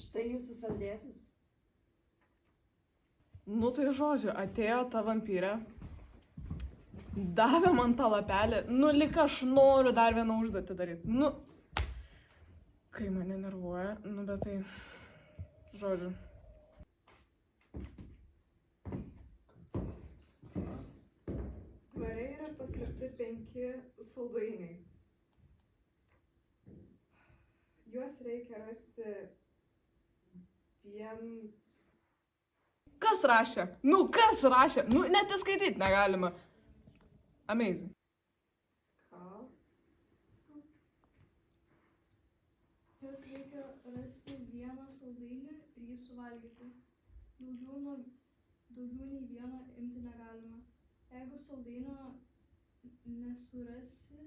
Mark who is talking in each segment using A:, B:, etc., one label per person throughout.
A: Štai jūsų saldėsis.
B: Nu tai žodžiu, atėjo ta vampyrė, davė man tą lapelį, nu lyg aš noriu dar vieną užduotį daryti. Nu, kai mane nervuoja, nu bet tai, žodžiu. Tvariai yra paslėpti 5 saldainiai. Juos reikia rasti viens... Kas rašė? Nu, kas rašė? Nu, net įskaityti negalima. Amazing. Ką?
C: Juos reikia rasti vieną saldainį ir jį suvalgyti. Daugiau nei vieno imti negalima. Jeigu saldainio nesurasi,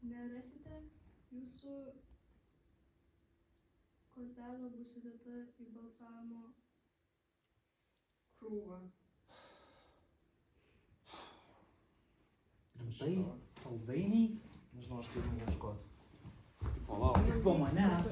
C: nerasite, jūsų kortelė bus įdėta į balsavimo
B: Krūvą.
D: Rimtai? Saldainiai? Nežinau, aš turiu ieškoti. Palauk, tik po manęs.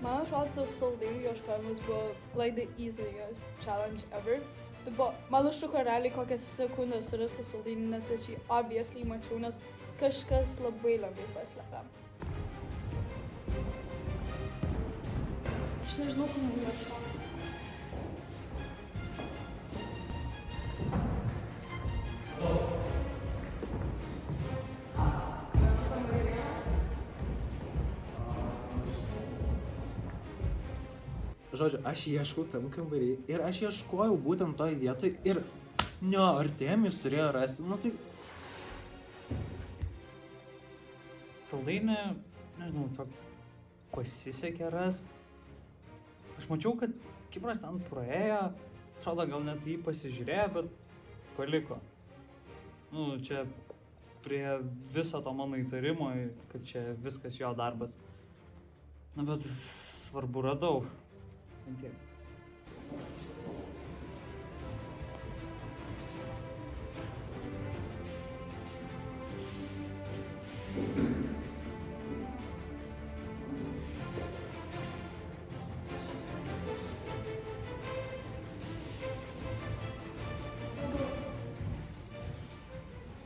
E: Man atrodo, tas saldainių ieškojimas buvo like the easiest challenge ever. Tai buvo, man užtruko realiai kokias sekundės surasti saldainį, nes aš jį obviously mačiau, nes kažkas labai lengvai paslėpė.
C: Aš nežinau, kur man ieškoti.
D: Žodžiu, aš ieškau tam kambarį ir aš ieškojau būtent toj vietoj ir neartėm jis turėjo rasti, nu tai... Saldainį, nežinau, tiesiog pasisekė rast. Aš mačiau, kad Kipras ten praėjo, atrodo gal net jį pasižiūrėjo, bet paliko. Nu, čia prie viso to mano įtarimo, kad čia viskas jo darbas. Na, bet svarbu radau. Bent tiek.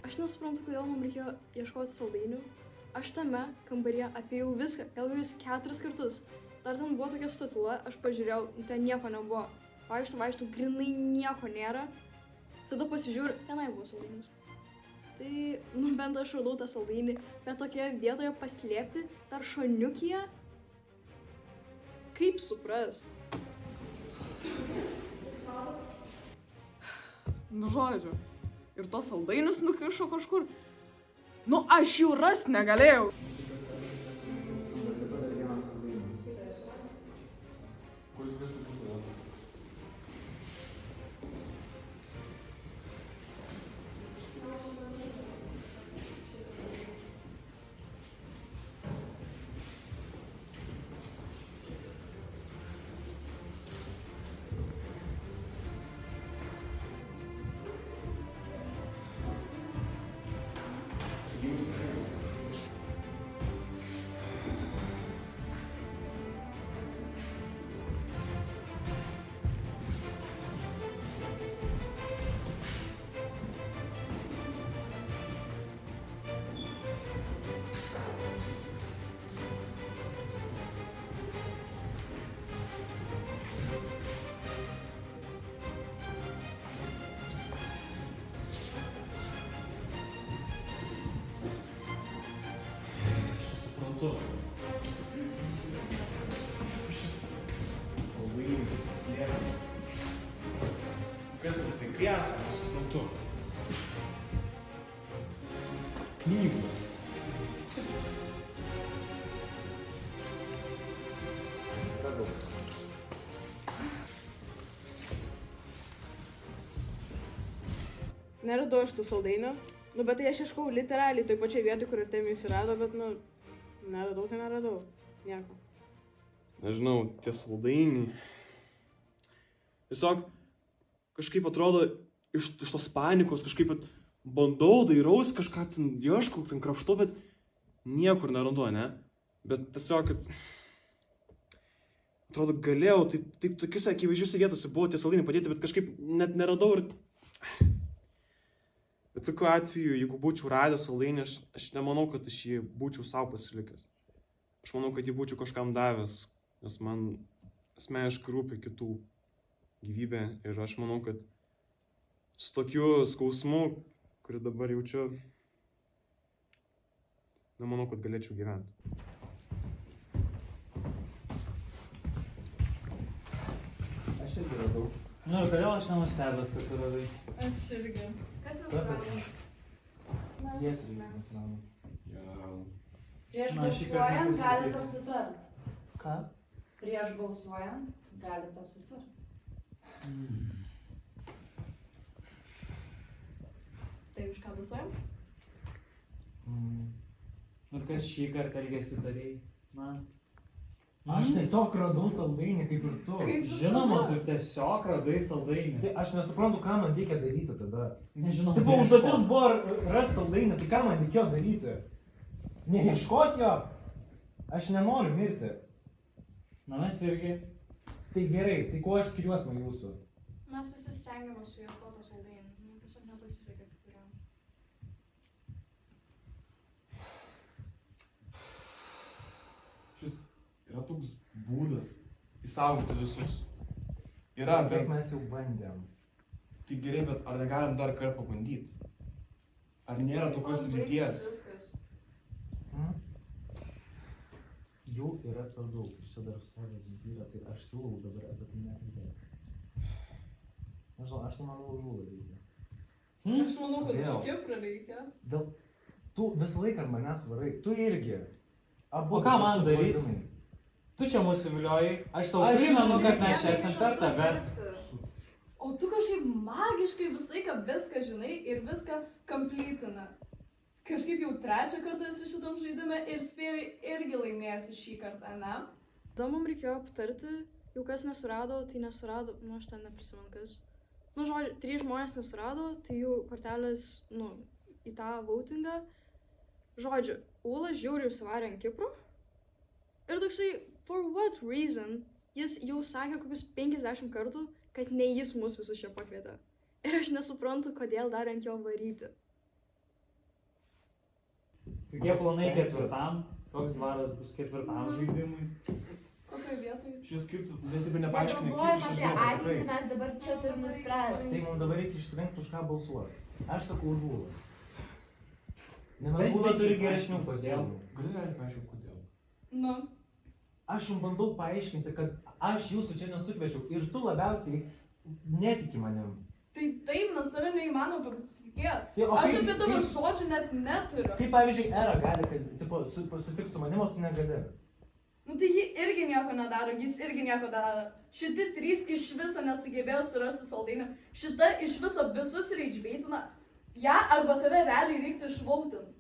F: Aš nesuprantu, kodėl mums reikėjo ieškoti saldainių. Aš tame kambaryje apėjau viską, gal jūs 4 kartus. Dar ten buvo tokia statula, aš pažiūrėjau, ten nieko nebuvo. Vaikštų, grinai nieko nėra. Tada pasižiūriu, tenai buvo saldainis. Tai, nu bent aš radau tą saldainį, bet tokioje vietoje paslėpti, dar šoniukyje. Kaip suprast?
B: Nu žodžiu, ir tos saldainius nukišo kažkur. Nu aš jų rast negalėjau.
D: Saldainius slėpti. Kas mes vaikai esame, nesuprantu. Knygų. Radau.
F: neradau aš tų saldainių. Nu, bet tai aš ieškau literaliai toj pačiai vietoj, kur ir Temijus įrado, bet, nu, neradau, tai neradau. Nieko.
A: Nežinau, tie saldainiai. Tiesiog kažkaip atrodo iš tos panikos, kažkaip bandau, dairaus, kažką ten ieškau, ten krapštau, bet niekur nerandu, ne? Bet tiesiog, kad atrodo, galėjau, taip tokiuose akivaizdžiuose vietose buvo tie saldainiai padėti, bet kažkaip net neradau ir... Bet tokiu atveju, jeigu būčiau radęs saldainį, aš nemanau, kad aš jį būčiau savo pasilikęs. Aš manau, kad jį būčiau kažkam davęs, nes man asmeniškai rūpi kitų gyvybė ir aš manau, kad su tokiu skausmu, kurį dabar jaučiu, nemanau, kad galėčiau gyventi.
G: Aš irgi radau.
D: Nu ir kodėl aš nenustebęs, kad tu radai?
E: Aš irgi.
C: Kas nesurado?
G: Jie trys nesinau.
H: Prieš
D: Na, šį kartą
H: balsuojant
D: nepasisekė.
H: galite apsitart.
G: Ką?
H: Prieš balsuojant galite apsitart.
F: Tai už ką balsuojam?
D: Ir kas šį kartą elgėsi darėjai? Man.
G: Aš tiesiog radau saldainį kaip ir tu.
D: Žinoma, tu tiesiog radai saldainį.
G: Tai aš nesuprantu, ką man reikia daryti tada.
D: Nežinau.
G: Tipo, užduotis buvo rasti saldainį, tai ką man reikėjo daryti? Neieškot jo. Aš nenoriu mirti.
D: Na mes irgi.
G: Tai gerai, tai kuo aš skiriuosi nuo jūsų?
C: Mes visi stengiamės suieškoti saldainių. Nu, tiesiog nepasisekė kai kuriam.
A: Šis yra toks būdas įsaugoti visus. Yra,
G: Kiek
A: bet
G: mes jau bandėm.
A: tai gerai, bet ar negalim dar kartą pabandyti? Ar nėra tokios vilties?
C: Viskas.
G: Jų yra per daug. Čia dar stovi yra, tai aš siūlau dabar apie tai nekalbėti. Nežinau, aš tai manau žūlą reikia.
E: Aš manau, kad
G: Kodėl?
E: iš Kipro reikia.
G: Dėl tu visą laiką ant manęs varai. Tu irgi. Abu
D: O ką man
G: tokie
D: daryt?
G: vaidmenai.
D: Tu čia mūsų viliojai. Aš tau
G: Aš
D: primenu, kad
C: Visiems
D: mes čia esam
C: reikia
D: kartą,
C: kartu
D: bet...
C: dirbti.
E: O tu kažkaip magiškai visą laiką viską žinai ir viską komplytina. Kažkaip jau trečią kartą esi šitam žaidime ir spėjai irgi laimėsi šį kartą, ne?
F: Tada mums reikėjo aptarti, jau kas nesurado, tai nesurado, nu aš ten neprisimenu kas. Nu žodžiu, 3 žmonės nesurado, tai jų kortelės, nu, į tą votingą. Žodžiu, Ūla žiauriai užsivarė ant Kipro. Ir toksai, for what reason, jis jau sakė kokius 50 kartų, kad ne jis mus visus čia pakvietė. Ir aš nesuprantu, kodėl dar ant jo varyti.
D: Kokie planai ketvirtam? Koks dvaras bus ketvirtam žaidimui?
E: Kokioje vietoje?
A: Šis kaip, bet taip ir nepaaiškini, kaip
H: Negalvojam
A: iš
H: apie
A: žinau,
H: ateitį,
A: tikrai.
H: mes dabar čia turim nuspręsti.
G: Tai mums dabar reikia išsirinkti, už ką balsuoti. Aš sakau žūlą.
D: Bet Ūla turi geresnių pasiūlymų.
A: Gali realiai paaiškinti, kodėl?
E: Nu,
G: Aš jums bandau paaiškinti, kad aš jūsų čia nesukviečiau ir tu labiausiai netiki manim.
E: tai taip, nes tave neįmanoma pasitikėti.
G: Tai, o
E: Aš
G: kaip-
E: apie tavo
G: kaip-
E: žodžių net neturiu.
G: Kaip pavyzdžiui, Era gali, kad tipo, sutikti su manim, o tu negali.
E: Nu tai ji irgi nieko nedaro, jis irgi nieko nedaro. Šiti 3 iš viso nesugebėjo surasti saldainių. Šita iš viso visus reidžbeitina. Ja arba tave realiai reiktų išvautinti.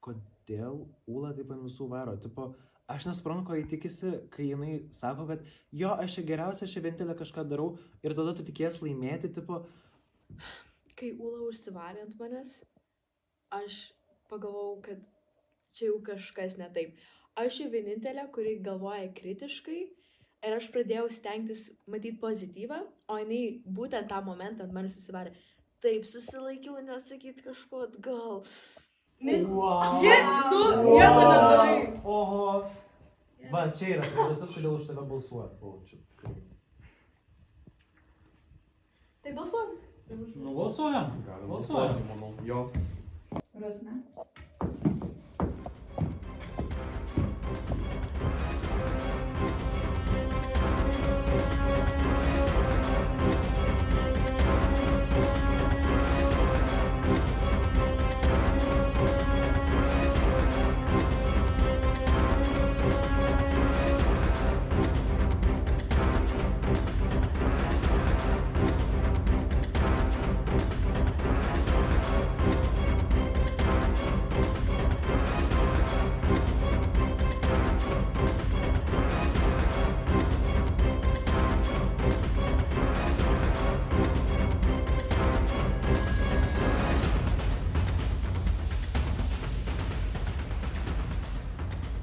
G: Kodėl Ūla taip ant visų varo? Tipo, aš nesuprantu, ko jį tikisi, kai jinai sako, kad jo, aš čia geriausia, aš čia vienintelė kažką darau ir tada tu tikės laimėti, tipo...
F: Kai Ūla užsivarė ant manęs, aš pagalvojau, kad čia jau kažkas ne taip. Aš jau vienintelė, kuri galvoja kritiškai ir aš pradėjau stengtis matyti pozityvą, o jinai būtent tą momentą ant manęs susivarė. Taip, susilaikiau nesakyti kažko atgal.
E: Nes
G: Wow.
E: ji, tu nieko nedarai.
G: Oho. Va, čia yra priežastis, kodėl už tave balsuoti. O, čia.
E: Tai balsuojam.
D: Nu, balsuojam.
A: Galim
D: Balsuojam.
A: balsuoti, manau. Jo.
H: Rusne.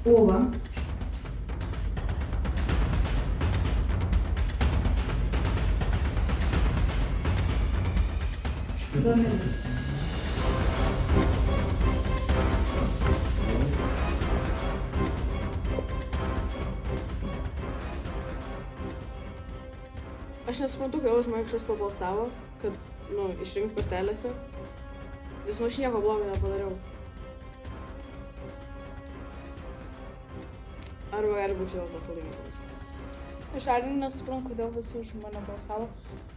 H: Ūla. Dominika.
F: Aš nesuprantu, kodėl už mane kažkas pabalsavo, kad, išrinkti kortelėse. Nes, aš nieko blogo nepadariau. Arba gali būti dėl to saldainių.
E: Aš realiai nesuprantu, kodėl visi už mane balsavo.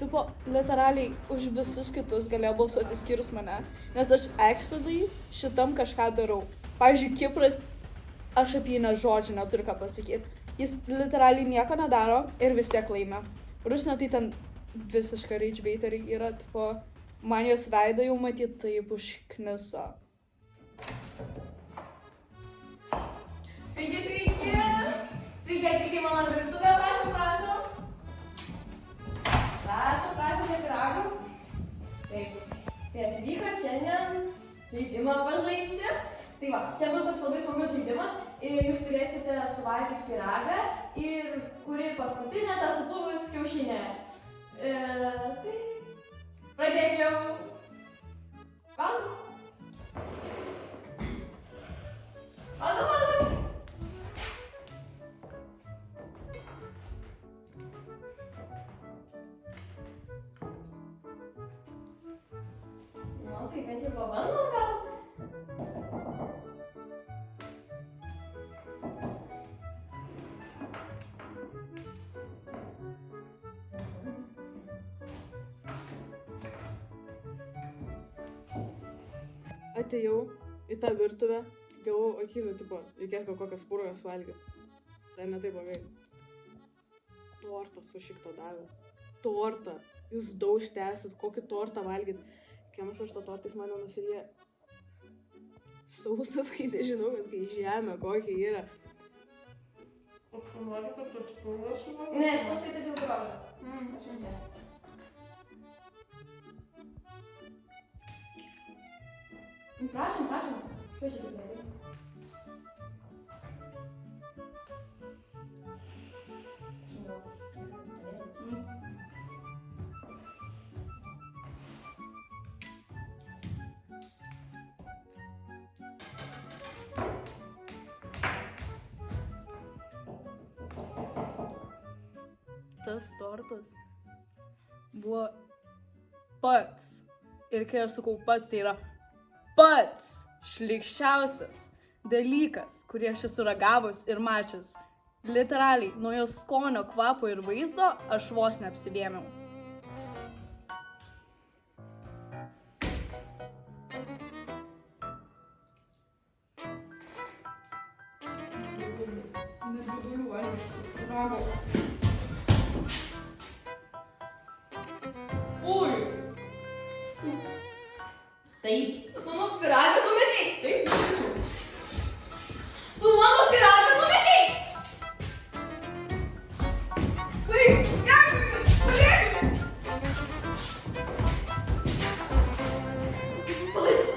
E: Tipo, literaliai už visus kitus galėjo balsuoti skyrus mane, nes aš actually šitam kažką darau. Pavyzdžiui, Kipras, aš apie jį ne žodžių neturiu ką pasakyti. Jis literaliai nieko nedaro ir vis tiek laimė. Rusnė tai ten visiškai ragebateriai yra, tipo, man jos veidą jau matyti taip užkniso.
I: Sveiki, sveiki! Sveiki, atvykę į mano virtuvę, prašom. Prašom, prie pyragų. Taip, tai atvykot šiandien žaidimą pažaisti. Tai va, čia bus toks labai smagus žaidimas ir jūs turėsite suvalgyti pyragą ir kuri paskutinė ta supuvus kiaušinė. Tai pradėkim. Valgau. Valgau. Nu, tai bent jau pabandom gal.
F: Atėjau į tą virtuvę, galvojau, akynu, tipo, reikės gal kokias purgas valgyti. Tai ne taip blogai. Tortą su šikto davė. Tortą. Jūs daužte esat, kokį tortą valgyt. Kemšu aš tą tortą, jis mane nusirė. Sausas, kai nežinau, kas kai žemė, kokia yra.
B: O tu nori, kad aš purgas?
I: Ne, šitas tai dėl grožio. Aš čia. Prašom. Ko čia taip gerai?
E: Tas tortas buvo pats. Ir kai aš sakau pats, tai yra pats šlykščiausias dalykas, kurį aš esu ragavus ir mačius. Literaliai, nuo jos skonio, kvapo ir vaizdo aš vos neapsivėmiau.
I: Ui! Taip. Tu mano pyragą numetei. Taip. Tu mano pyragą numetei. Taip. Paliek. Palaisva.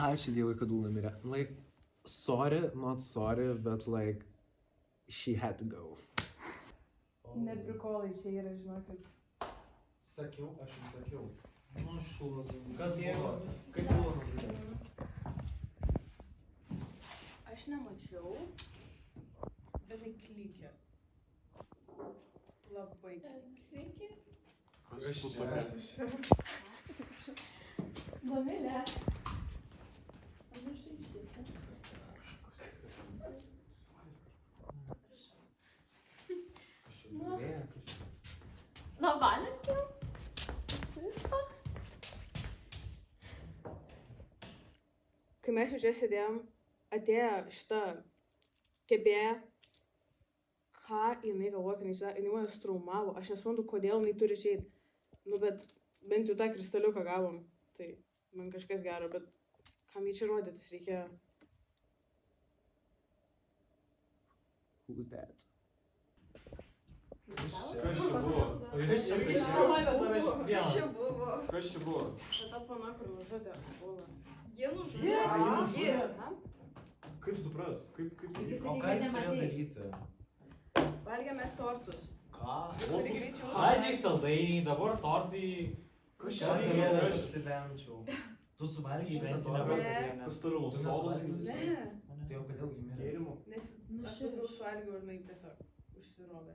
G: Ačiū Dievui, kad Ūla mirė. Like, sorry, not sorry, but like, she had to go.
B: Neprikolai čia yra, žinokit.
G: Sakiau, aš jums sakiau. Nu, šūlas. Kas buvo? Kaip buvo nužudė?
B: Aš nemačiau, bet tai klykė. Labai.
I: Sveiki.
G: Aš čia.
I: Dovilė. Navalėt jau? Visko?
F: Kai mes jau čia sėdėjom, atėjo šita kebėja, ką jinai galvoja, kad jinai mane straumavo. Aš nesuprantu, kodėl jinai turi čia eit. Nu, bet bent jau tą kristaliuką gavom. Tai man kažkas gero, bet kam jį čia rodytis reikėjo.
G: Who's that?
A: Kas čia buvo?
D: O jūs čia visi pamatėte, ar aš vienas?
F: buvo?
A: Kas čia buvo?
F: Ta pana, kur nužudė Ulą. Jie
A: A, jį
F: nužudė?
A: nužudė?
F: Aha.
A: Kaip supras? Kaip?
H: O ką jis turėjo daryti?
F: Valgėm mes tortus.
G: Ką?
D: Pradžiai saldainiai, dabar tortai.
A: Kas
G: Čia
A: čia
G: galėtų
A: vyksta?
G: pasilemčiau. Tu suvalgiai visą
D: Šventinė
G: tortą?
D: vasarė.
A: Kas turi
G: Tu
A: losolos?
G: nesuvalgei? Tai jau kodėl jį mirė?
A: Gėrimo?
F: Nes
H: Nu,
F: aš
H: šis.
F: daugiau suvalgiau ir jinai tiesiog užsirovė.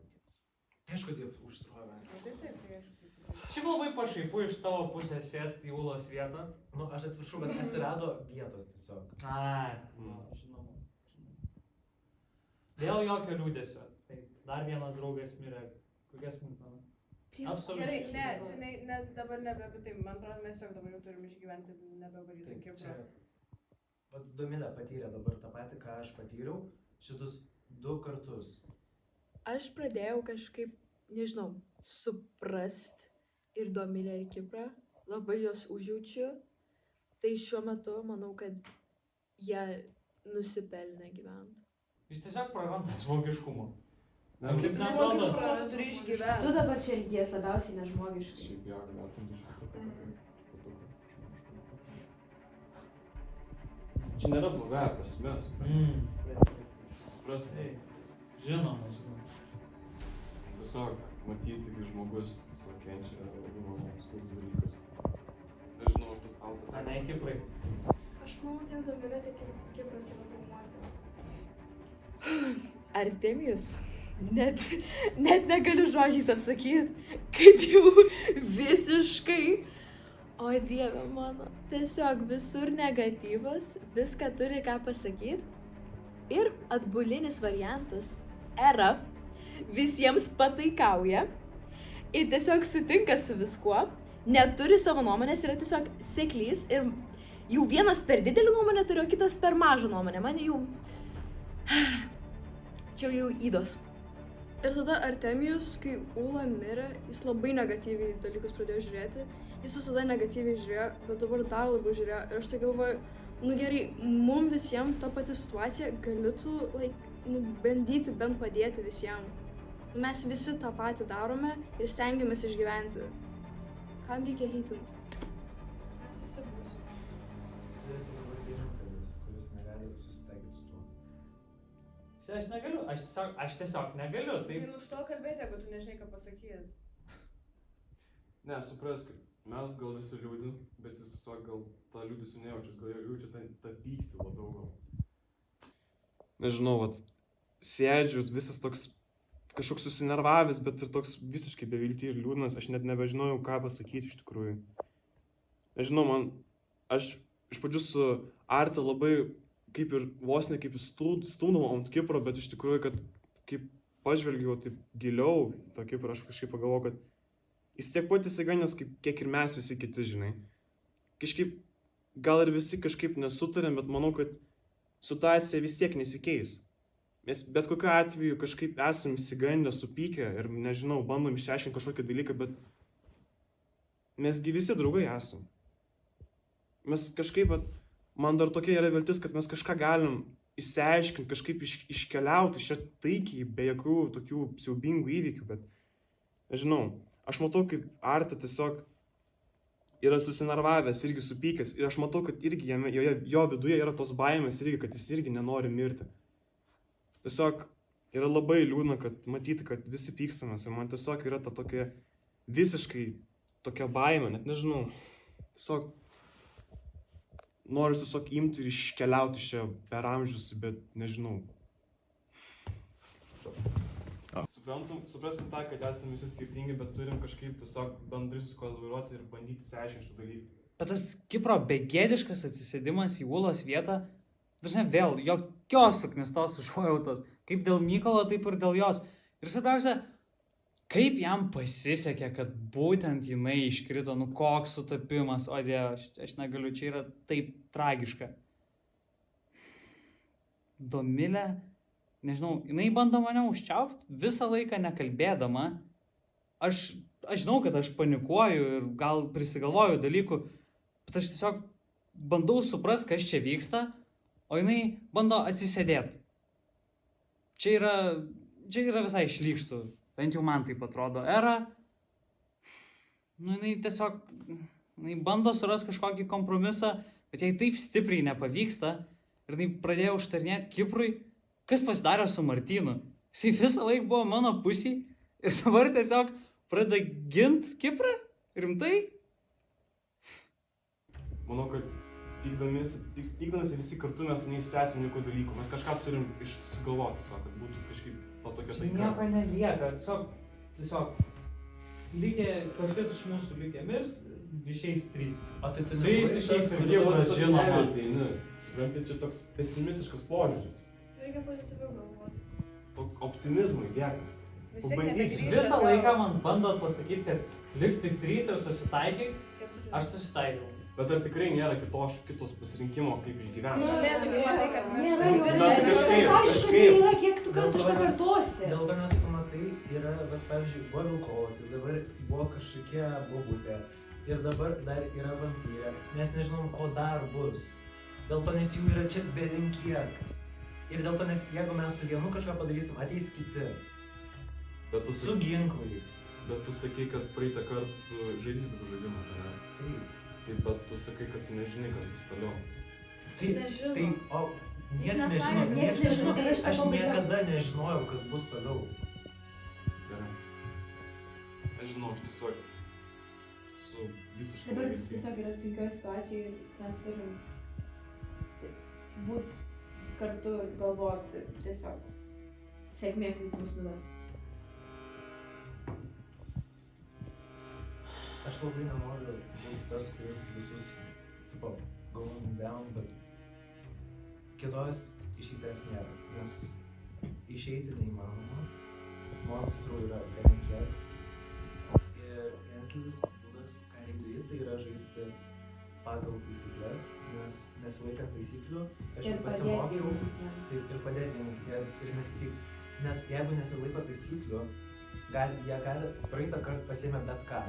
G: Aišku, taip užsirovė.
F: Taip, tai aišku.
D: Šiaip labai pašaipu iš tavo pusės sėsti į Ulos vietą.
G: Nu, aš atsiprašau, bet atsirado vietos tiesiog.
D: Ai, žinau. Dėl jokio liūdėsio. Taip, dar vienas draugas mirė. Kokia smulkmena. Absoliučiai.
F: Gerai, ne, čia ne, dabar nebe apie tai. Man atrodo, mes tiesiog dabar jau turim išgyventi nebevaryti
G: Taip,
F: Kiprą.
G: čia. Vat Domilė patyrė dabar tą patį, ką aš patyriau, šitus 2 kartus.
F: Aš pradėjau kažkaip, nežinau, suprast ir Domilę ir Kiprą. Labai jos užjaučiu. Tai šiuo metu manau, kad jie nusipelnė gyventi.
D: Jūs tiesiog prarandat žmogiškumą.
A: Ne,
D: Kaip
A: kaip
D: neatrodo?
F: Turi išgyventi.
H: Tu dabar čia elgies labiausiai nežmogiškai.
A: Šiaip jo, galėtum iškart. Čia nėra bloga prasme, supras.
D: Žinoma, žinoma.
A: Tiesiog matyti, kai žmogus tiesiog kenčia, yra labai malonus koks dalykas. Nežinau, ar tu auto.
D: A ne, Kiprai.
C: Aš manau, tiek Dovilė, tiek ir Kipras yra traumuoti.
F: Artemijus, net negaliu žodžiais apsakyti, kaip jau visiškai. O Dieve mano, tiesiog visur negatyvas, viską turi ką pasakyti. Ir atbulinis variantas era visiems pataikauja ir tiesiog sutinka su viskuo, neturi savo nuomonės, yra tiesiog seklys ir jau vienas per didelį nuomonę turi, o kitas per mažą nuomonę. Man jau... Čia jau įdos. Ir tada Artemijus, kai Ula mirė, jis labai negatyviai dalykus pradėjo žiūrėti. Jis visada negatyviai žiūrėjo, bet dabar dar labiau žiūrėjo. Ir aš tai galvoju, nu gerai, mum visiems ta pati situacija galėtų, bandyti bent padėti visiems. Mes visi tą patį darome ir stengiamės išgyventi. Kam reikia heitinti?
C: Mes visi bus.
G: Tu esi dabar vienintelis, kuris negali susitaikyti su tuo.
D: Aš negaliu, aš tiesiog negaliu.
F: Tai
D: Taip.
F: nustok kalbėti, jeigu tu nežinai, ką pasakyti.
A: Ne, suprask, mes gal visi liūdim, bet jis tiesiog gal tą liūdėsiu nejaučias, gal jaučia tą pyktį labiau gal. Nežinau, vat, sėdžiu, visas toks kažkoks susinervavęs, bet ir toks visiškai bevilty ir liūdnas, aš net nebežinojau, ką pasakyti iš tikrųjų. Nežinau, aš iš pradžių su Arte labai kaip ir vos ne kaip stūnau ant Kipro, bet iš tikrųjų, kad kaip pažvelgiau taip giliau tą Kiprą, aš kažkaip pagalvojau, kad jis tiek pat įsiganęs, kiek ir mes visi kiti, žinai. Kažkaip, gal ir visi kažkaip nesutarėm, bet manau, kad situacija vis tiek nesikeis. Mes bet kokiu atveju kažkaip esam įsigandę, supykę ir, nežinau, bandom išsiaiškinti kažkokį dalyką, bet mesgi visi draugai esam. Mes kažkaip, man dar tokia yra viltis, kad mes kažką galim išsiaiškinti, kažkaip iškeliauti iš čia taikiai, be jokių tokių siaubingų įvykių, bet, nežinau, aš matau, kaip Arte tiesiog yra susinervavęs, irgi supykęs, ir aš matau, kad irgi jo viduje yra tos baimės, irgi, kad jis irgi nenori mirti. Tiesiog yra labai liūdna, kad matyti, kad visi pykstamės, ir man tiesiog yra ta tokia visiškai tokia baimė, net nežinau, tiesiog noriu tiesiog imti ir iškeliauti iš čia per amžius, bet nežinau. Supraskim tą, kad esame visi skirtingi, bet turim kažkaip tiesiog bendrai susikolaboruoti ir bandyti išsiaiškinti šitų dalykų.
D: Bet tas Kipro begėdiškas atsisėdimas į Ulos vietą, dažnai vėl jokios suknistos užuojautos, kaip dėl Mykolo, taip ir dėl jos. Ir svarbiausia, kaip jam pasisekė, kad būtent jinai iškrito, nu koks sutapimas, o Dieve, aš negaliu, čia yra taip tragiška. Domilė, nežinau, jinai bando mane užčiaupti visą laiką nekalbėdama. Aš žinau, kad aš panikuoju ir gal prisigalvoju dalykų, bet aš tiesiog bandau suprast, kas čia vyksta, o jinai bando atsisėdėti. Čia yra visai šlykštų. bent jau man taip atrodo, era, nu, jinai tiesiog, jinai bando surasti kažkokį kompromisą, bet jai taip stipriai nepavyksta ir jinai pradėjo užtarnėti Kiprui, kas pasidarė su Martynu. Jisai visą laiką buvo mano pusėj ir dabar tiesiog pradeda gint Kiprą? Rimtai?
A: Manau, kad pykdamasi visi kartu mes neįspręsim jokių dalykų. Mes kažką turim sugalvoti, sako, kad būtų kažkaip ta tokia
D: Čia
A: taika.
D: nieko nelieka, tiesiog lygiai, kažkas iš mūsų lygiai mirs, išeis 3.
G: O tai tu
D: Su jais išeis ir Kipras, žinoma.
A: Supranti, čia toks pesimistiškas požiūris.
C: Reikia pozityviau galvoti.
A: Optimizmui, dėkui.
B: Vis tiek
A: Pabandyk.
B: nebegrįš
D: Visą
B: atgal.
D: laiką man bandot pasakyti, kad liks tik 3 ir susitaikyk, aš susitaikiau.
A: Bet ar tikrai nėra kitos pasirinkimo, kaip išgyventi?
B: Nu, ne, tu matai, kad mes
I: Nėra,
A: Bet
I: viskas
A: kažkaip,
I: aišku,
A: kažkaip.
I: tai yra, kiek tu kartų
G: Dėl to
I: šitą
G: mes-
I: kartosi.
G: Dėl to, nes tu matai, yra, bet pavyzdžiui, buvo vilkotis, dabar buvo kažkokia bobutė ir dabar dar yra vampyrė. Mes nežinom, ko dar bus. Dėl to, nes jų yra čia belinkiek. Ir dėl to, nes jeigu mes su vienu kažką padarysim, ateis kiti.
A: Bet tu,
G: Su ginklais.
A: bet tu sakai, kad praeitą kartą tu žaidži tokius žaidimus, ar ne?
G: Taip.
A: Taip, bet tu sakai, kad tu nežinai, kas bus toliau.
C: Nežino.
G: Tai, o nieks
C: nesakė,
G: nežino,
C: nieks
G: nieks
I: nežino,
G: nežino.
I: kad aš
G: Aš
I: sakau, kad-
G: niekada nežinojau, kas bus toliau.
A: Gerai. Aš žinau, aš tiesiog esu visiškai
I: Dabar
A: nevilty.
I: tiesiog yra sunkioje situacijoje ir mes turim būt kartu ir galvoti tiesiog sėkmė, kaip mus nuves.
G: Aš labai nenoriu būti tas, kuris visus, tipo, going down, bet kitos išeities nėra, nes išeiti neįmanoma, monstrų yra bent kiek ir vienintelis būdas, ką reikia daryti, tai yra žaisti pagal taisyklės, nes nesilaikant taisyklių, aš jau
I: Ir padėti
G: pasimokiau
I: vieni kitiems.
G: taip, ir padėti vieni kitiems ir nesipyk, nes jeigu nesilaiko taisyklių, jie gali praeitą kartą pasiėmė bet ką.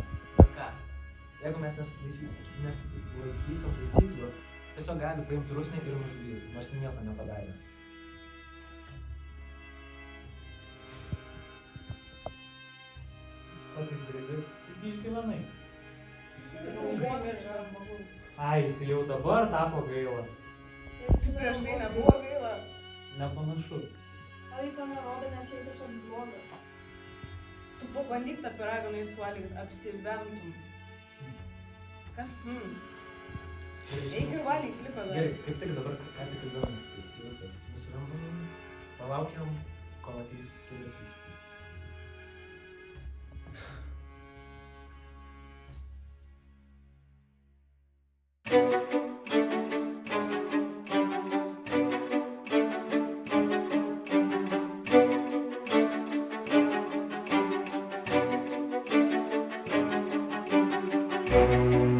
G: Jeigu mes nesilaikysim taisyklių, tiesiog gali paimti rusnį ir nužudyti, nors jie nieko nepadarė.
D: O taip greitai, tik išgyvenai.
B: Draugai miršta žmogus.
D: Ai, tai jau dabar tapo gaila.
B: Prieš tai nebuvo gaila.
D: Nepanašu.
C: Ar tai to nerodo, nes jie tiesiog bloga.
B: Tu pabandyk tą pyragą nueit suvalgyt, apsibentum. Kas? Eik ir valyk, klipą dar.
G: Gerai, kaip tik dabar, ką tik kalbėjomės, tai viskas. Nusirambam, palaukiam, kol ateis kitas iššūkis.
J: Thank